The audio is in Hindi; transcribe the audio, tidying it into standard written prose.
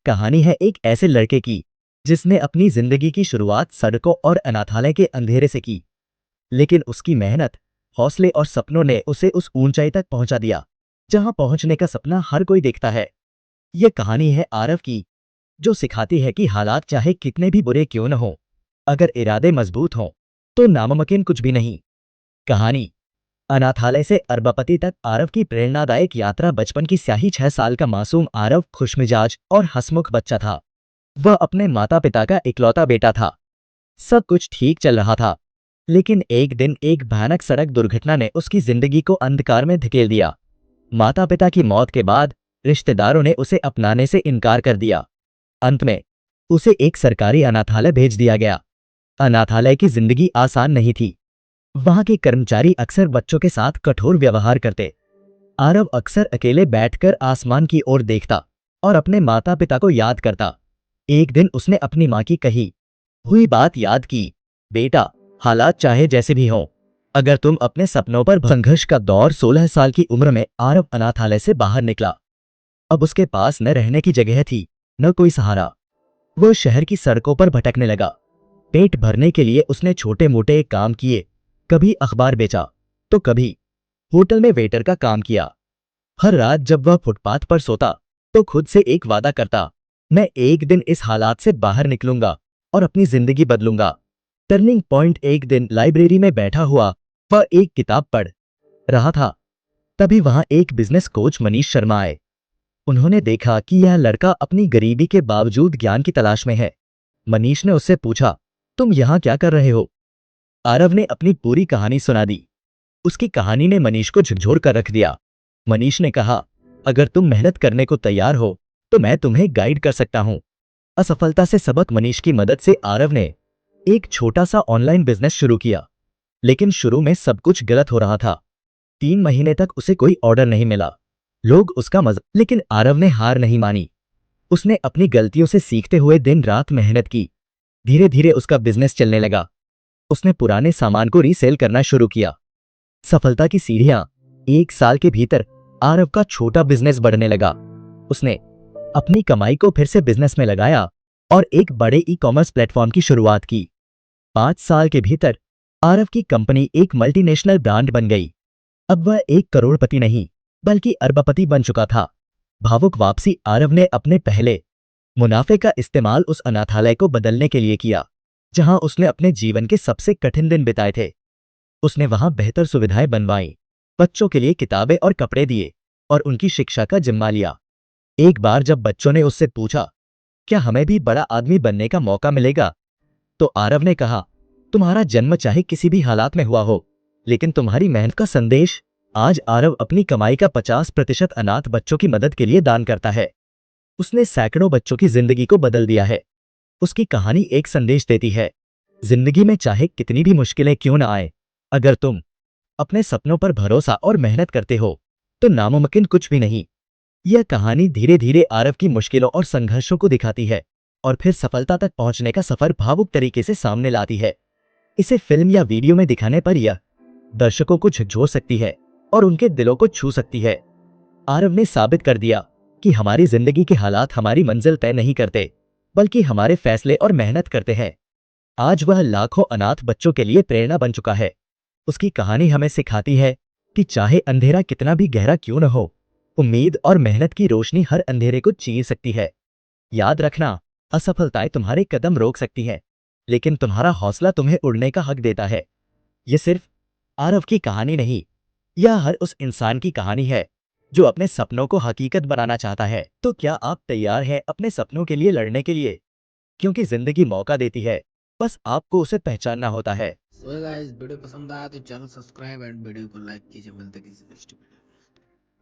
कहानी है एक ऐसे लड़के की जिसने अपनी जिंदगी की शुरुआत सड़कों और अनाथालय के अंधेरे से की। लेकिन उसकी मेहनत, हौसले और सपनों ने उसे उस ऊंचाई तक पहुंचा दिया जहां पहुंचने का सपना हर कोई देखता है। यह कहानी है आरव की, जो सिखाती है कि हालात चाहे कितने भी बुरे क्यों न हो, अगर इरादे मजबूत हों तो नामुमकिन कुछ भी नहीं। कहानी अनाथालय से अरबपति तक आरव की प्रेरणादायक यात्रा। बचपन की स्याही। 6 साल का मासूम आरव खुशमिजाज और हंसमुख बच्चा था। वह अपने माता पिता का इकलौता बेटा था। सब कुछ ठीक चल रहा था, लेकिन एक दिन एक भयानक सड़क दुर्घटना ने उसकी जिंदगी को अंधकार में धकेल दिया। माता पिता की मौत के बाद रिश्तेदारों ने उसे अपनाने से इनकार कर दिया। अंत में उसे एक सरकारी अनाथालय भेज दिया गया। अनाथालय की जिंदगी आसान नहीं थी। वहां के कर्मचारी अक्सर बच्चों के साथ कठोर व्यवहार करते। आरव अक्सर अकेले बैठकर आसमान की ओर देखता और अपने माता पिता को याद करता। एक दिन उसने अपनी मां की कही हुई बात याद की, बेटा, हालात चाहे जैसे भी हों, अगर तुम अपने सपनों पर संघर्ष का दौर। 16 साल की उम्र में आरव अनाथालय से बाहर निकला। अब उसके पास न रहने की जगह थी, न कोई सहारा। वो शहर की सड़कों पर भटकने लगा। पेट भरने के लिए उसने छोटे मोटे काम किए। कभी अखबार बेचा तो कभी होटल में वेटर का काम किया। हर रात जब वह फुटपाथ पर सोता तो खुद से एक वादा करता, मैं एक दिन इस हालात से बाहर निकलूंगा और अपनी जिंदगी बदलूंगा। Turning point. एक दिन लाइब्रेरी में बैठा हुआ वह एक किताब पढ़ रहा था। तभी वहां एक बिजनेस कोच मनीष शर्मा आए। उन्होंने देखा कि यह लड़का अपनी गरीबी के बावजूद ज्ञान की तलाश में है। मनीष ने उससे पूछा, तुम यहाँ क्या कर रहे हो? आरव ने अपनी पूरी कहानी सुना दी। उसकी कहानी ने मनीष को झकझोर कर रख दिया। मनीष ने कहा, अगर तुम मेहनत करने को तैयार हो तो मैं तुम्हें गाइड कर सकता हूं। असफलता से सबक। मनीष की मदद से आरव ने एक छोटा सा ऑनलाइन बिजनेस शुरू किया, लेकिन शुरू में सब कुछ गलत हो रहा था। 3 महीने तक उसे कोई ऑर्डर नहीं मिला। लोग उसका मजाक। लेकिन आरव ने हार नहीं मानी। उसने अपनी गलतियों से सीखते हुए दिन रात मेहनत की। धीरे धीरे उसका बिजनेस चलने लगा। उसने पुराने सामान को रीसेल करना शुरू किया। सफलता की सीढ़ियां। 1 साल के भीतर आरव का छोटा बिजनेस बढ़ने लगा। उसने अपनी कमाई को फिर से बिजनेस में लगाया और एक बड़े ई कॉमर्स प्लेटफॉर्म की शुरुआत की। 5 साल के भीतर आरव की कंपनी एक मल्टीनेशनल ब्रांड बन गई। अब वह एक करोड़पति नहीं, बल्कि अरबपति बन चुका था। भावुक वापसी। आरव ने अपने पहले मुनाफे का इस्तेमाल उस अनाथालय को बदलने के लिए किया जहां उसने अपने जीवन के सबसे कठिन दिन बिताए थे। उसने वहां बेहतर सुविधाएं बनवाई, बच्चों के लिए किताबें और कपड़े दिए और उनकी शिक्षा का जिम्मा लिया। एक बार जब बच्चों ने उससे पूछा, क्या हमें भी बड़ा आदमी बनने का मौका मिलेगा, तो आरव ने कहा, तुम्हारा जन्म चाहे किसी भी हालात में हुआ हो, लेकिन तुम्हारी मेहनत का संदेश। आज आरव अपनी कमाई का 50% अनाथ बच्चों की मदद के लिए दान करता है। उसने सैकड़ों बच्चों की जिंदगी को बदल दिया है। उसकी कहानी एक संदेश देती है, जिंदगी में चाहे कितनी भी मुश्किलें क्यों न आए, अगर तुम अपने सपनों पर भरोसा और मेहनत करते हो तो नामुमकिन कुछ भी नहीं। यह कहानी धीरे धीरे आरव की मुश्किलों और संघर्षों को दिखाती है और फिर सफलता तक पहुंचने का सफर भावुक तरीके से सामने लाती है। इसे फिल्म या वीडियो में दिखाने पर यह दर्शकों को झकझोर सकती है और उनके दिलों को छू सकती है। आरव ने साबित कर दिया कि हमारी जिंदगी के हालात हमारी मंजिल तय नहीं करते, बल्कि हमारे फैसले और मेहनत करते हैं। आज वह लाखों अनाथ बच्चों के लिए प्रेरणा बन चुका है। उसकी कहानी हमें सिखाती है कि चाहे अंधेरा कितना भी गहरा क्यों न हो, उम्मीद और मेहनत की रोशनी हर अंधेरे को चीर सकती है। याद रखना, असफलताएं तुम्हारे कदम रोक सकती हैं, लेकिन तुम्हारा हौसला तुम्हें उड़ने का हक देता है। ये सिर्फ आरव की कहानी नहीं, यह हर उस इंसान की कहानी है जो अपने सपनों को हकीकत बनाना चाहता है। तो क्या आप तैयार हैं अपने सपनों के लिए लड़ने के लिए? क्योंकि जिंदगी मौका देती है, बस आपको उसे पहचानना होता है। सो गाइस, वीडियो पसंद आया तो चैनल सब्सक्राइब एंड वीडियो को लाइक कीजिए। मिलते हैं किसी नेक्स्ट वीडियो।